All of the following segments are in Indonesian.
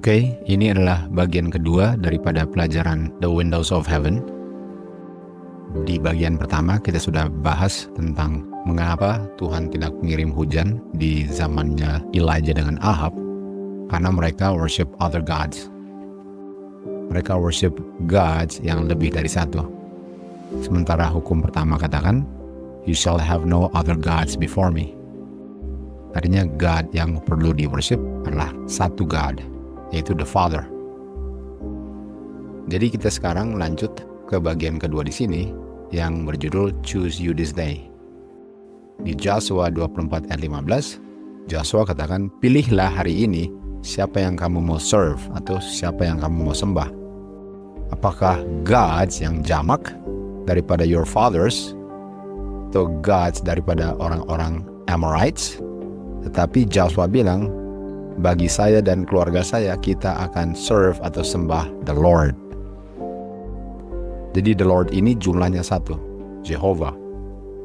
Oke, ini adalah bagian kedua daripada pelajaran The Windows of Heaven. Di bagian pertama kita sudah bahas tentang mengapa Tuhan tidak mengirim hujan di zamannya Elijah dengan Ahab, karena mereka worship other gods. Mereka worship gods yang lebih dari satu. Sementara hukum pertama katakan, you shall have no other gods before me. Artinya God yang perlu di worship adalah satu God, yaitu the Father. Jadi kita sekarang lanjut ke bagian kedua di sini yang berjudul Choose You This Day. Di Joshua 24 ayat 15, Joshua katakan, pilihlah hari ini siapa yang kamu mau serve atau siapa yang kamu mau sembah. Apakah gods yang jamak daripada your fathers atau gods daripada orang-orang Amorites? Tetapi Joshua bilang, bagi saya dan keluarga saya, kita akan serve atau sembah the Lord. Jadi the Lord ini jumlahnya satu, Jehovah.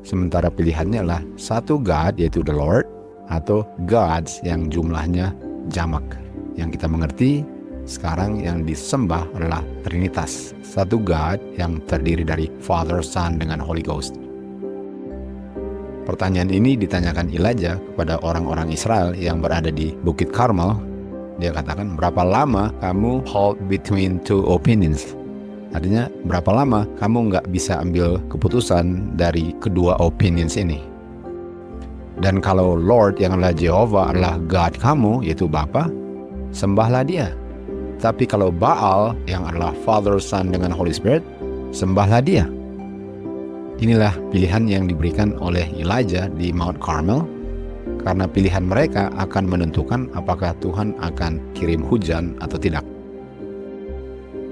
Sementara pilihannya adalah satu God, yaitu the Lord, atau gods yang jumlahnya jamak. Yang kita mengerti sekarang yang disembah adalah Trinitas, satu God yang terdiri dari Father, Son, dengan Holy Ghost. Pertanyaan ini ditanyakan Elijah kepada orang-orang Israel yang berada di Bukit Karmel. Dia katakan, berapa lama kamu hold between two opinions? Artinya, berapa lama kamu nggak bisa ambil keputusan dari kedua opinions ini? Dan kalau Lord yang adalah Jehovah adalah God kamu, yaitu Bapa, sembahlah dia. Tapi kalau Baal yang adalah Father, Son, dengan Holy Spirit, sembahlah dia. Inilah pilihan yang diberikan oleh Elijah di Mount Carmel, karena pilihan mereka akan menentukan apakah Tuhan akan kirim hujan atau tidak.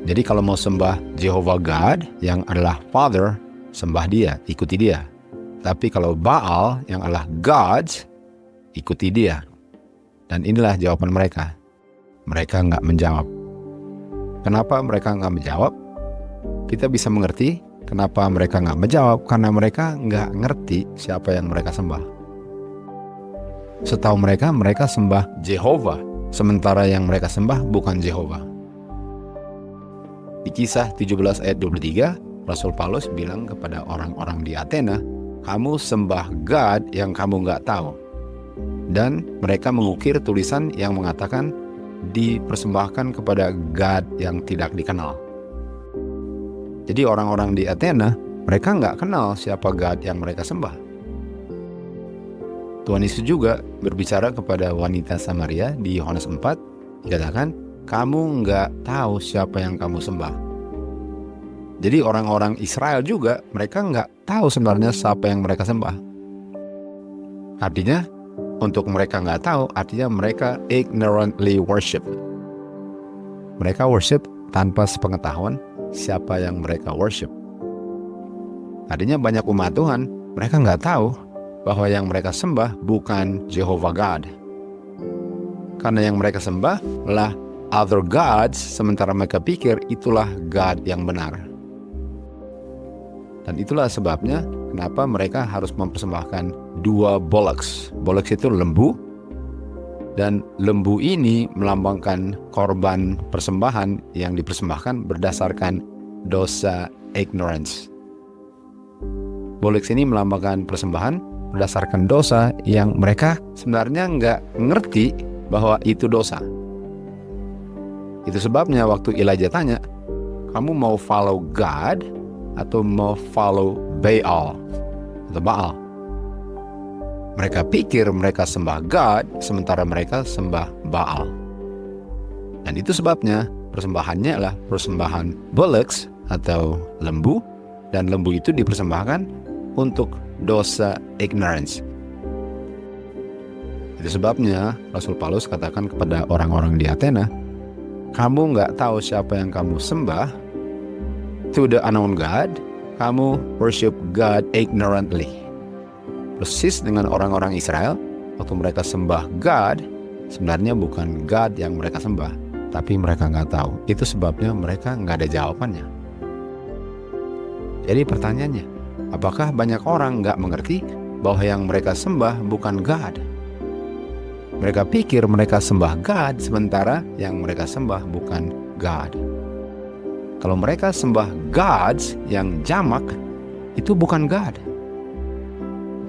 Jadi kalau mau sembah Jehovah God yang adalah Father, sembah dia, ikuti dia. Tapi kalau Baal yang adalah gods, ikuti dia. Dan inilah jawaban mereka. Mereka nggak menjawab. Kenapa mereka nggak menjawab? Kita bisa mengerti kenapa mereka nggak menjawab, karena mereka nggak ngerti siapa yang mereka sembah. Setahu mereka, mereka sembah Jehovah, sementara yang mereka sembah bukan Jehovah. Di Kisah 17 ayat 23, Rasul Paulus bilang kepada orang-orang di Athena, kamu sembah God yang kamu nggak tahu. Dan mereka mengukir tulisan yang mengatakan dipersembahkan kepada God yang tidak dikenal. Jadi orang-orang di Athena, mereka nggak kenal siapa God yang mereka sembah. Tuhan Yesus juga berbicara kepada wanita Samaria di Yohanes 4, dikatakan, kamu nggak tahu siapa yang kamu sembah. Jadi orang-orang Israel juga, mereka nggak tahu sebenarnya siapa yang mereka sembah. Artinya, untuk mereka nggak tahu, artinya mereka ignorantly worship. Mereka worship tanpa sepengetahuan siapa yang mereka worship. Artinya banyak umat Tuhan, mereka nggak tahu bahwa yang mereka sembah bukan Jehovah God. Karena yang mereka sembah adalah other gods, sementara mereka pikir itulah God yang benar. Dan itulah sebabnya kenapa mereka harus mempersembahkan dua bullocks. Bullocks itu lembu, dan lembu ini melambangkan korban persembahan yang dipersembahkan berdasarkan dosa ignorance. Bullocks ini melambangkan persembahan berdasarkan dosa yang mereka sebenarnya nggak ngerti bahwa itu dosa. Itu sebabnya waktu Elijah tanya, kamu mau follow God atau mau follow Baal atau Baal? Mereka pikir mereka sembah God, sementara mereka sembah Baal. Dan itu sebabnya persembahannya adalah persembahan bullocks atau lembu, dan lembu itu dipersembahkan untuk dosa ignorance. Itu sebabnya Rasul Paulus katakan kepada orang-orang di Athena, kamu nggak tahu siapa yang kamu sembah, to the unknown God, kamu worship God ignorantly. Persis dengan orang-orang Israel, waktu mereka sembah God, sebenarnya bukan God yang mereka sembah, tapi mereka nggak tahu. Itu sebabnya mereka nggak ada jawabannya. Jadi pertanyaannya, apakah banyak orang nggak mengerti bahwa yang mereka sembah bukan God? Mereka pikir mereka sembah God, sementara yang mereka sembah bukan God. Kalau mereka sembah gods yang jamak, itu bukan God.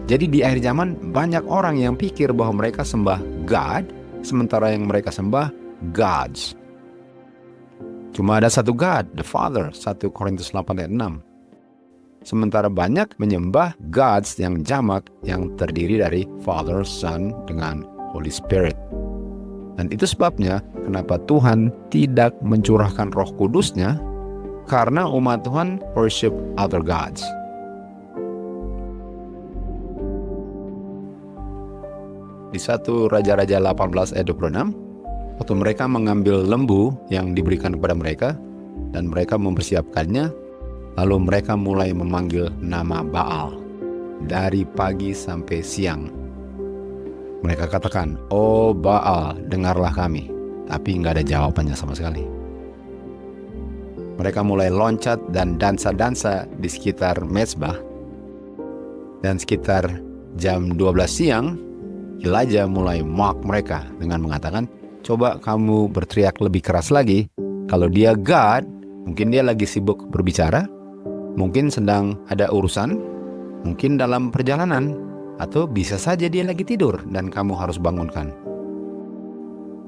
Jadi di akhir zaman banyak orang yang pikir bahwa mereka sembah God, sementara yang mereka sembah gods. Cuma ada satu God, the Father, 1 Korintus 8 ayat 6. Sementara banyak menyembah gods yang jamak yang terdiri dari Father, Son, dengan Holy Spirit. Dan itu sebabnya kenapa Tuhan tidak mencurahkan Roh Kudus-Nya, karena umat Tuhan worship other gods. Di 1 Raja-Raja 18 ayat 26, waktu mereka mengambil lembu yang diberikan kepada mereka dan mereka mempersiapkannya, lalu mereka mulai memanggil nama Baal dari pagi sampai siang. Mereka katakan, "Oh Baal, dengarlah kami." Tapi nggak ada jawabannya sama sekali. Mereka mulai loncat dan dansa-dansa di sekitar mezbah. Dan sekitar jam 12 siang, Elijah mulai mock mereka dengan mengatakan, "Coba kamu berteriak lebih keras lagi. Kalau dia God, mungkin dia lagi sibuk berbicara, mungkin sedang ada urusan, mungkin dalam perjalanan, atau bisa saja dia lagi tidur dan kamu harus bangunkan."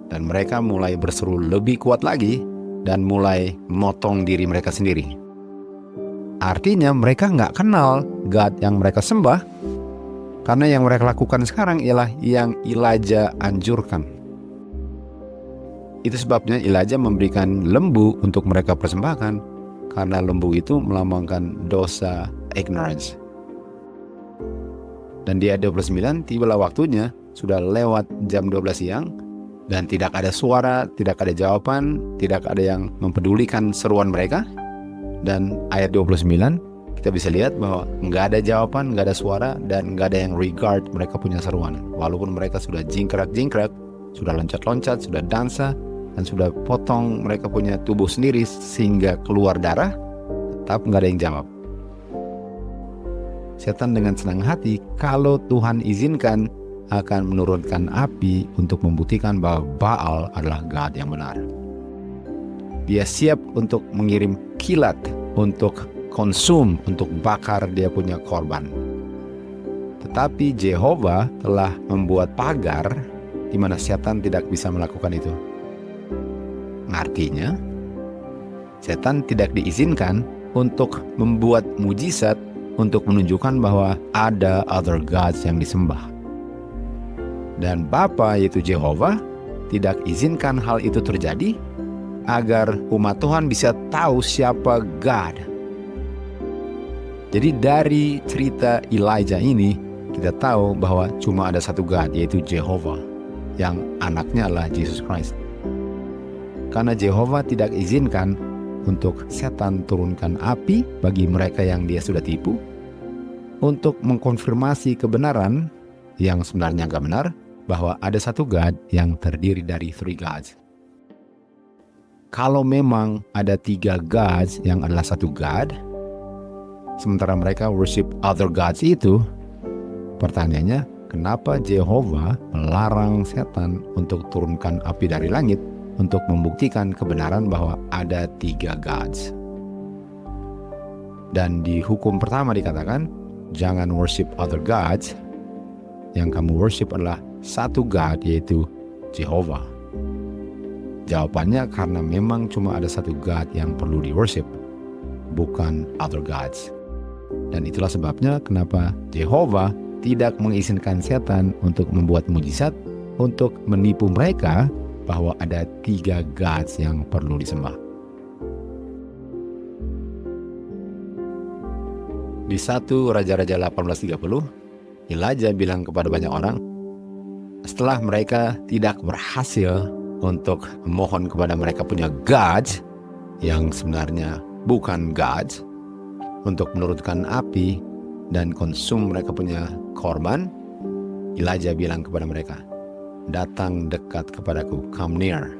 Dan mereka mulai berseru lebih kuat lagi dan mulai memotong diri mereka sendiri. Artinya mereka nggak kenal God yang mereka sembah, karena yang mereka lakukan sekarang ialah yang Elijah anjurkan. Itu sebabnya Elijah memberikan lembu untuk mereka persembahkan, karena lembu itu melambangkan dosa ignorance. Dan di ayat 29, tibalah waktunya, sudah lewat jam 12 siang, dan tidak ada suara, tidak ada jawaban, tidak ada yang mempedulikan seruan mereka. Dan ayat 29, kita bisa lihat bahwa nggak ada jawaban, nggak ada suara, dan nggak ada yang regard mereka punya seruan. Walaupun mereka sudah jingkrak-jingkrak, sudah loncat-loncat, sudah dansa, dan sudah potong mereka punya tubuh sendiri sehingga keluar darah, tetap nggak ada yang jawab. Setan dengan senang hati, kalau Tuhan izinkan, akan menurunkan api untuk membuktikan bahwa Baal adalah God yang benar. Dia siap untuk mengirim kilat untuk konsum, untuk bakar dia punya korban. Tetapi Jehovah telah membuat pagar di mana setan tidak bisa melakukan itu. Artinya, setan tidak diizinkan untuk membuat mujizat untuk menunjukkan bahwa ada other gods yang disembah. Dan Bapa, yaitu Jehovah, tidak izinkan hal itu terjadi agar umat Tuhan bisa tahu siapa God. Jadi dari cerita Elijah ini, kita tahu bahwa cuma ada satu God, yaitu Jehovah, yang anaknya adalah Jesus Christ. Karena Jehovah tidak izinkan untuk setan turunkan api bagi mereka yang dia sudah tipu, untuk mengkonfirmasi kebenaran yang sebenarnya nggak benar, bahwa ada satu God yang terdiri dari 3 gods. Kalau memang ada 3 gods yang adalah satu God, sementara mereka worship other gods itu, pertanyaannya, kenapa Jehovah melarang setan untuk turunkan api dari langit untuk membuktikan kebenaran bahwa ada 3 gods? Dan di hukum pertama dikatakan, jangan worship other gods. Yang kamu worship adalah satu God, yaitu Jehovah. Jawabannya karena memang cuma ada satu God yang perlu di worship, bukan other gods. Dan itulah sebabnya kenapa Jehovah tidak mengizinkan setan untuk membuat mujizat untuk menipu mereka bahwa ada 3 gods yang perlu disembah. Di 1 Raja-Raja 18:30, Elijah bilang kepada banyak orang, setelah mereka tidak berhasil untuk memohon kepada mereka punya gods yang sebenarnya bukan gods, untuk menurunkan api dan konsum mereka punya korban, Elijah bilang kepada mereka, datang dekat kepadaku, come near.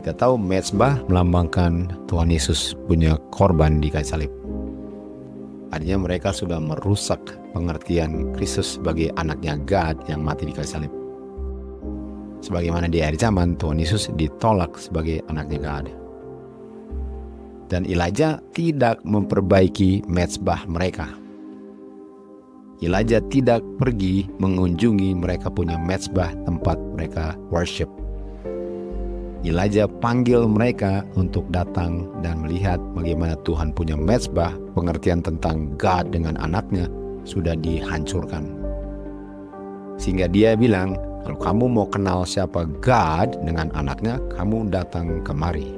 Kita tahu mezbah melambangkan Tuhan Yesus punya korban di kayu salib. Artinya mereka sudah merusak pengertian Kristus sebagai anaknya God yang mati di kayu salib. sebagaimana di akhir zaman Tuhan Yesus ditolak sebagai anaknya God. Dan Elijah tidak memperbaiki mezbah mereka. Elijah tidak pergi mengunjungi mereka punya mezbah tempat mereka worship. Elijah panggil mereka untuk datang dan melihat bagaimana Tuhan punya mezbah, pengertian tentang God dengan anaknya sudah dihancurkan. Sehingga dia bilang, kalau kamu mau kenal siapa God dengan anaknya, kamu datang kemari.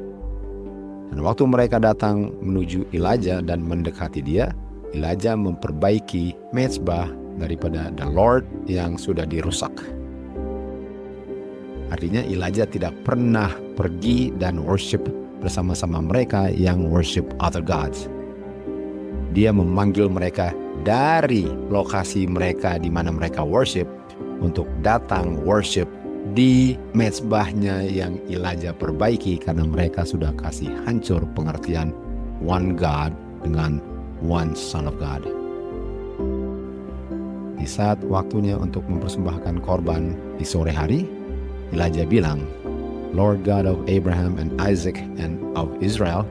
Dan waktu mereka datang menuju Elijah dan mendekati dia, Elijah memperbaiki mezbah daripada the Lord yang sudah dirusak. Artinya Elijah tidak pernah pergi dan worship bersama-sama mereka yang worship other gods. Dia memanggil mereka dari lokasi mereka di mana mereka worship untuk datang worship di mezbahnya yang Elijah perbaiki, karena mereka sudah kasih hancur pengertian one God dengan one Son of God. Di saat waktunya untuk mempersembahkan korban di sore hari, Elijah bilang, Lord God of Abraham and Isaac and of Israel,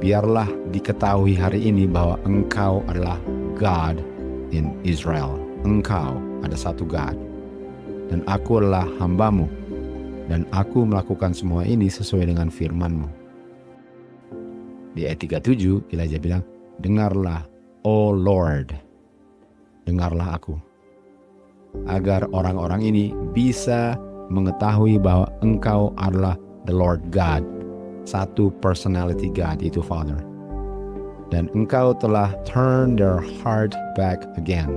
biarlah diketahui hari ini bahwa Engkau adalah God in Israel. Engkau ada satu God. Dan aku adalah hamba-Mu. Dan aku melakukan semua ini sesuai dengan firman-Mu. Di ayat 37, Elijah bilang, dengarlah, O Lord. Dengarlah aku. Agar orang-orang ini bisa mengetahui bahwa Engkau adalah the Lord God, satu personality God, itu Father. Dan Engkau telah turn their heart back again.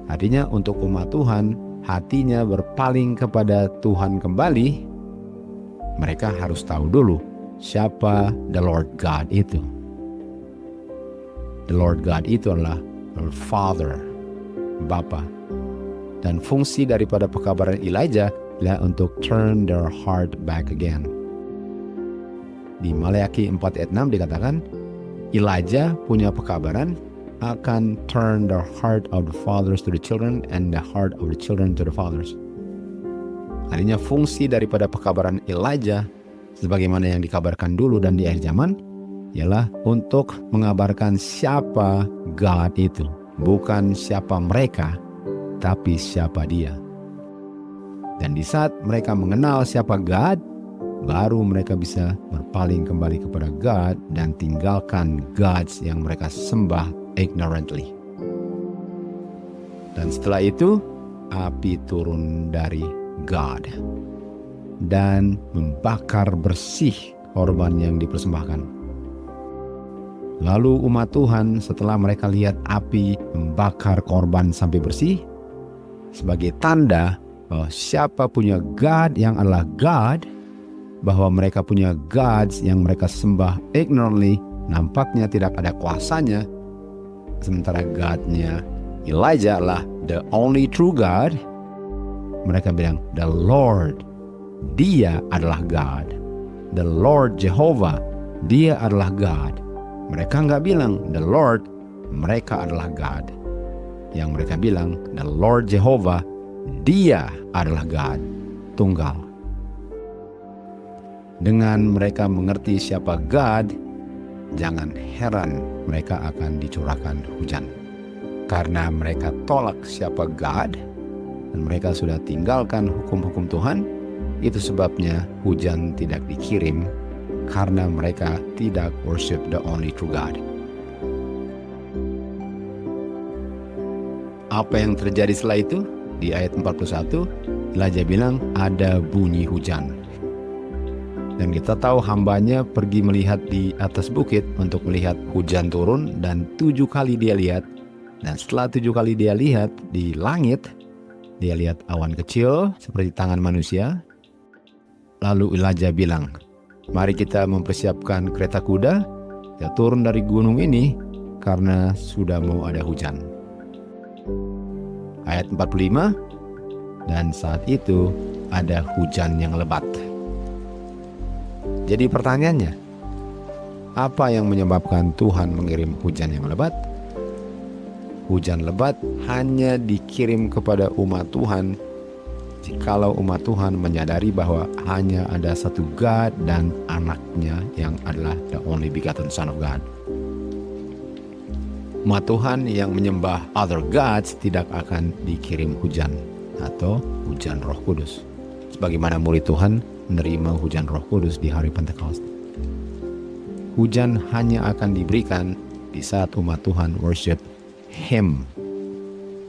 Artinya untuk umat Tuhan, hatinya berpaling kepada Tuhan kembali, mereka harus tahu dulu siapa the Lord God itu. The Lord God itu adalah Father, Bapa. Dan fungsi daripada pekabaran Elijah adalah untuk turn their heart back again. Di Maleakhi 4 ayat 6 dikatakan, Elijah punya pekabaran akan turn the heart of the fathers to the children and the heart of the children to the fathers. Artinya fungsi daripada pekabaran Elijah, sebagaimana yang dikabarkan dulu dan di akhir zaman, ialah untuk mengabarkan siapa God itu. Bukan siapa mereka, tapi siapa dia. Dan di saat mereka mengenal siapa God, baru mereka bisa berpaling kembali kepada God dan tinggalkan gods yang mereka sembah ignorantly. Dan setelah itu, api turun dari God dan membakar bersih korban yang dipersembahkan. Lalu umat Tuhan setelah mereka lihat api membakar korban sampai bersih, sebagai tanda bahwa siapa punya God yang adalah God, bahwa mereka punya gods yang mereka sembah ignorantly, nampaknya tidak ada kuasanya, sementara God-nya Elijah adalah the only true God. Mereka bilang, the Lord, dia adalah God. The Lord Jehovah, dia adalah God. Mereka nggak bilang the Lord, mereka adalah God. Yang mereka bilang the Lord Jehovah, dia adalah God, tunggal. Dengan mereka mengerti siapa God, jangan heran mereka akan dicurahkan hujan. Karena mereka tolak siapa God, dan mereka sudah tinggalkan hukum-hukum Tuhan, itu sebabnya hujan tidak dikirim, karena mereka tidak worship the only true God. Apa yang terjadi setelah itu? Di ayat 41, Elijah bilang ada bunyi hujan. Dan kita tahu hambanya pergi melihat di atas bukit untuk melihat hujan turun, dan 7 kali dia lihat. Dan setelah 7 kali dia lihat di langit, dia lihat awan kecil seperti tangan manusia. Lalu Elijah bilang, mari kita mempersiapkan kereta kuda, kita turun dari gunung ini karena sudah mau ada hujan. Ayat 45, dan saat itu ada hujan yang lebat. Jadi pertanyaannya, apa yang menyebabkan Tuhan mengirim hujan yang lebat? Hujan lebat hanya dikirim kepada umat Tuhan jikalau umat Tuhan menyadari bahwa hanya ada satu God dan anaknya yang adalah the only begotten Son of God. Umat Tuhan yang menyembah other gods tidak akan dikirim hujan atau hujan Roh Kudus. Sebagaimana murid Tuhan menerima hujan Roh Kudus di hari Pentakosta. Hujan hanya akan diberikan di saat umat Tuhan worship Him,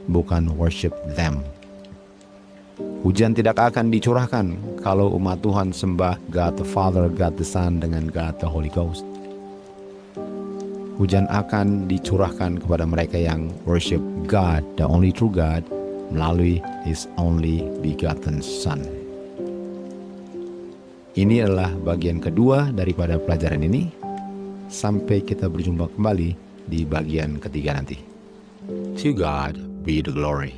bukan worship them. Hujan tidak akan dicurahkan kalau umat Tuhan sembah God the Father, God the Son, dengan God the Holy Ghost. Hujan akan dicurahkan kepada mereka yang worship God, the only true God, melalui His only begotten Son. Ini adalah bagian kedua daripada pelajaran ini. Sampai kita berjumpa kembali di bagian ketiga nanti. To God be the glory.